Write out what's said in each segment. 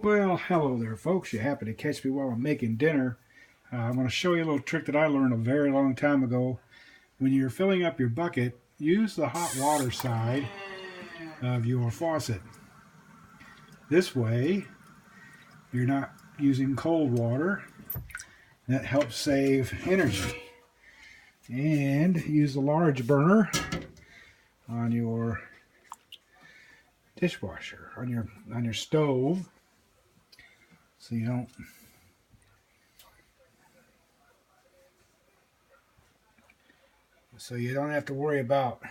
Well, hello there folks. You happen to catch me while I'm making dinner. I'm going to show you a little trick that I learned a very long time ago. When you're filling up your bucket, use the hot water side of your faucet. This way, you're not using cold water. That helps save energy. And use the large burner on your dishwasher, on your stove, so you don't have to worry about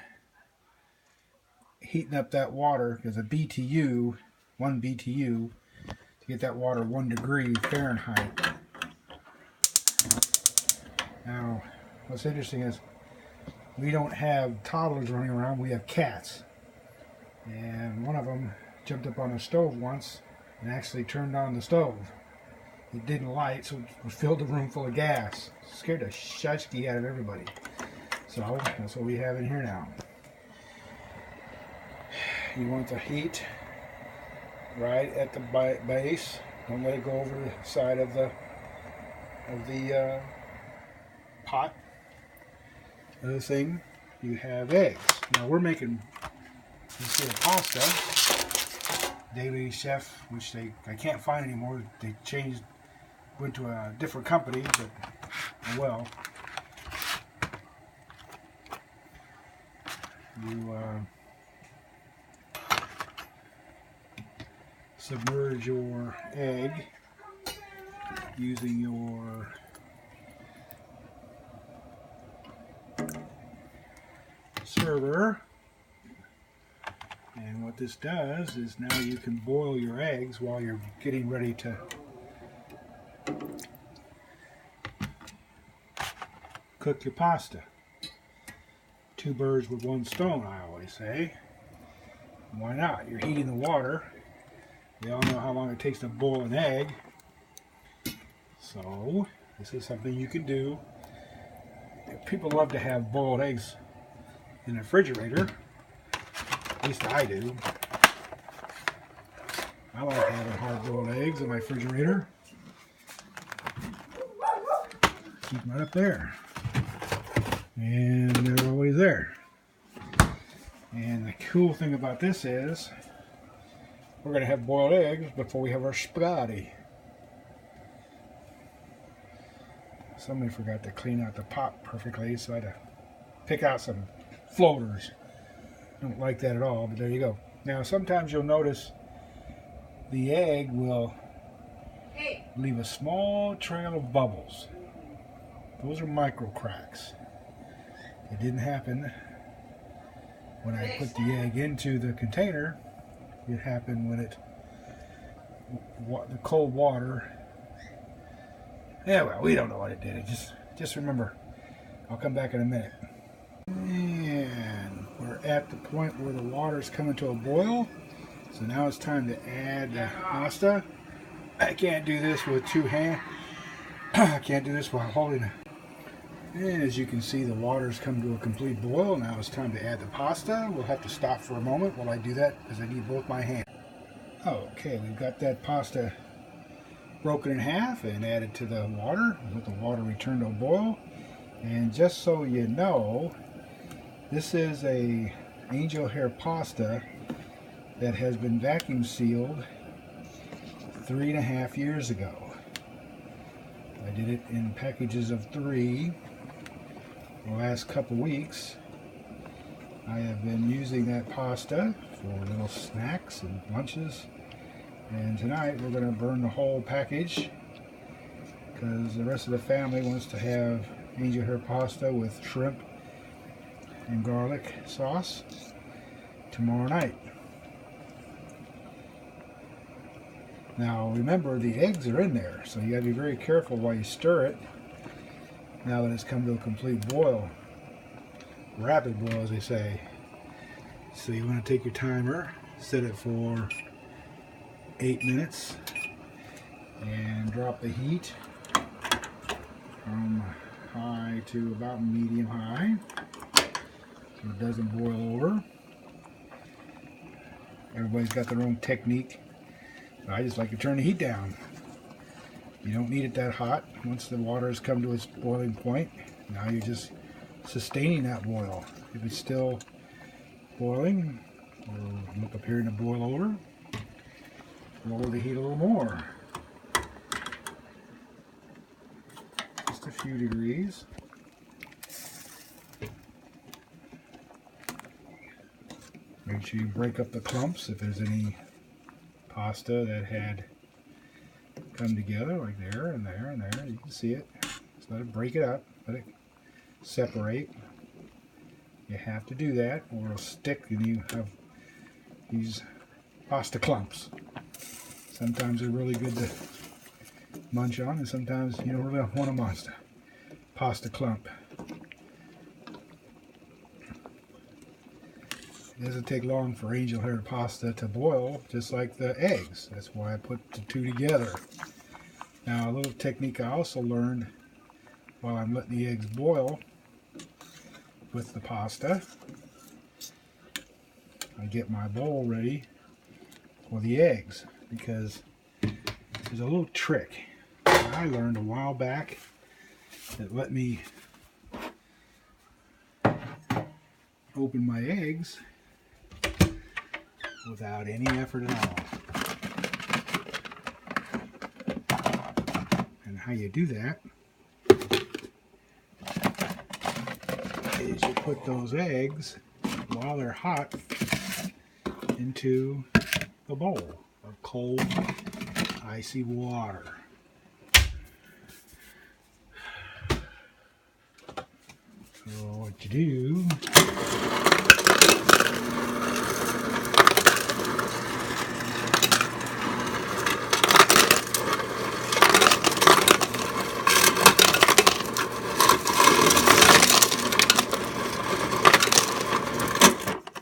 heating up that water, because a BTU, 1 BTU, to get that water 1 degree Fahrenheit. Now, what's interesting is we don't have toddlers running around, we have cats. And one of them jumped up on the stove once and actually turned on the stove. It didn't light, so it filled the room full of gas. It scared the shutski out of everybody. So that's what we have in here now. You want the heat right at the base. Don't let it go over the side of the pot. Other thing, you have eggs. Now we're making this little pasta. Daily Chef, which I can't find anymore. They went to a different company, but oh well. You submerge your egg using your server, and what this does is now you can boil your eggs while you're getting ready to cook your pasta. 2 birds with 1 stone, I always say. Why not? You're heating the water. We all know how long it takes to boil an egg. So, this is something you can do. People love to have boiled eggs in the refrigerator. At least I do. I like having hard-boiled eggs in my refrigerator. Keep them right up there. And they're always there. And the cool thing about this is we're going to have boiled eggs before we have our spaghetti. Somebody forgot to clean out the pot perfectly, so I had to pick out some floaters. Don't like that at all, but there you go. Now sometimes you'll notice the egg will leave a small trail of bubbles. Those are micro cracks. It didn't happen when I put the egg into the container. It happened when the cold water. Yeah, well, we don't know what it did. Just remember, I'll come back in a minute. And we're at the point where the water's coming to a boil. So now it's time to add the pasta. I can't do this with 2 hands. I can't do this while holding it. And as you can see, the water's come to a complete boil. Now it's time to add the pasta. We'll have to stop for a moment while I do that because I need both my hands. Okay, we've got that pasta broken in half and added to the water. Let the water return to a boil. And just so you know, this is a angel hair pasta that has been vacuum sealed 3.5 years ago. I did it in packages of 3. The last couple weeks I have been using that pasta for little snacks and lunches, and tonight we're going to burn the whole package because the rest of the family wants to have angel hair pasta with shrimp and garlic sauce tomorrow night. Now remember, the eggs are in there, so you got to be very careful while you stir it. Now that it's come to a complete boil, rapid boil as they say. So you want to take your timer, set it for 8 minutes, and drop the heat from high to about medium high so it doesn't boil over. Everybody's got their own technique I just like to turn the heat down. You don't need it that hot. Once the water has come to its boiling point, now you're just sustaining that boil. If it's still boiling, we'll look up here and it boil over. Lower the heat a little more. Just a few degrees. Make sure you break up the clumps if there's any pasta that had come together, like there and there and there. You can see it. Just let it break it up. Let it separate. You have to do that or it'll stick and you have these pasta clumps. Sometimes they're really good to munch on and sometimes you don't really want a pasta clump. It doesn't take long for angel hair pasta to boil, just like the eggs. That's why I put the two together. Now, a little technique I also learned while I'm letting the eggs boil with the pasta. I get my bowl ready for the eggs because there's a little trick that I learned a while back that let me open my eggs without any effort at all. And how you do that is you put those eggs while they're hot into the bowl of cold, icy water. So what you do,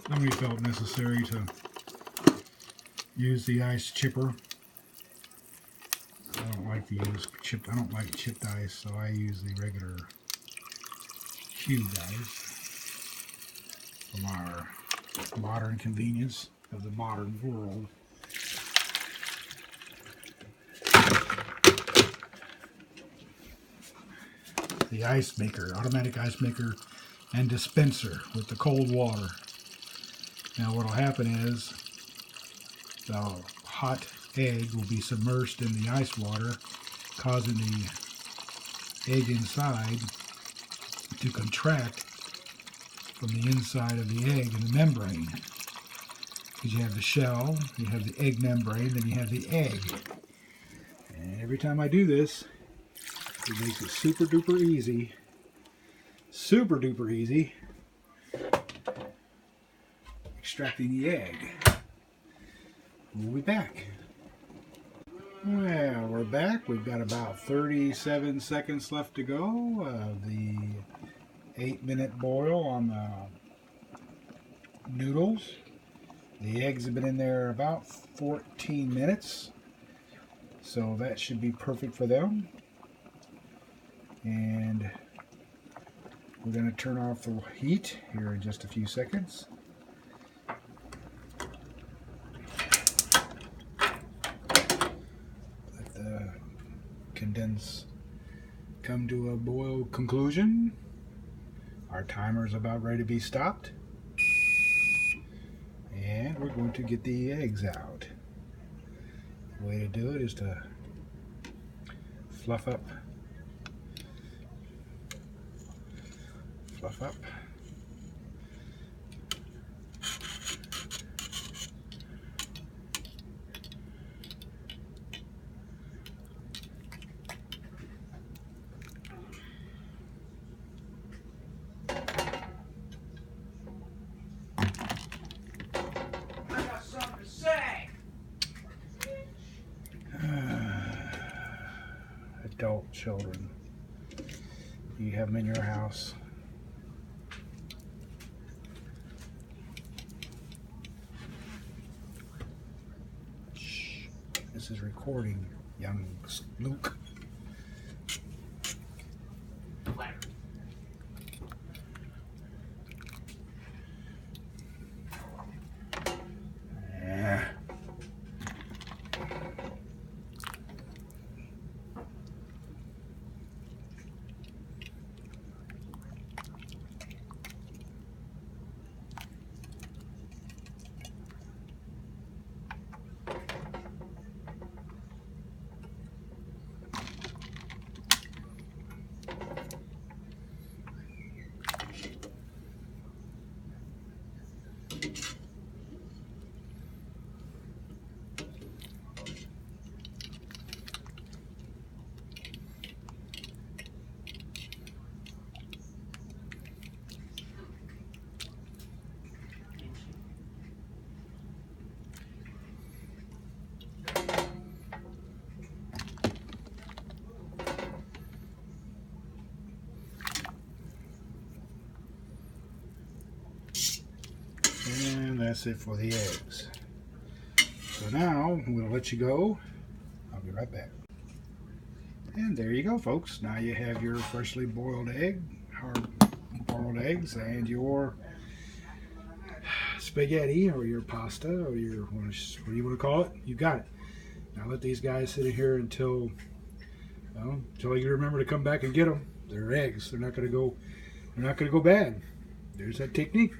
somebody felt necessary to use the ice chipper. I don't like chipped ice, so I use the regular cubed ice from our modern convenience of the modern world. The ice maker, automatic ice maker and dispenser with the cold water. Now what will happen is the hot egg will be submerged in the ice water, causing the egg inside to contract from the inside of the egg in the membrane. Because you have the shell, you have the egg membrane, then you have the egg. And every time I do this, it makes it super duper easy extracting the egg. We'll be back. Well, we're back. We've got about 37 seconds left to go of the 8-minute boil on the noodles. The eggs have been in there about 14 minutes, so that should be perfect for them. And we're going to turn off the heat here in just a few seconds. Let the condense come to a boil conclusion. Our timer is about ready to be stopped. And we're going to get the eggs out. The way to do it is to fluff up. Fluff up. Adult children, you have them in your house. Shh. This is recording, young Luke. that's it for the eggs. So now I'm going to let you go. I'll be right back. And there you go, folks. Now you have your freshly boiled egg, hard-boiled eggs, and your spaghetti or your pasta or your, what do you want to call it? You got it. Now let these guys sit in here until you remember to come back and get them. They're eggs. They're not going to go bad. There's that technique.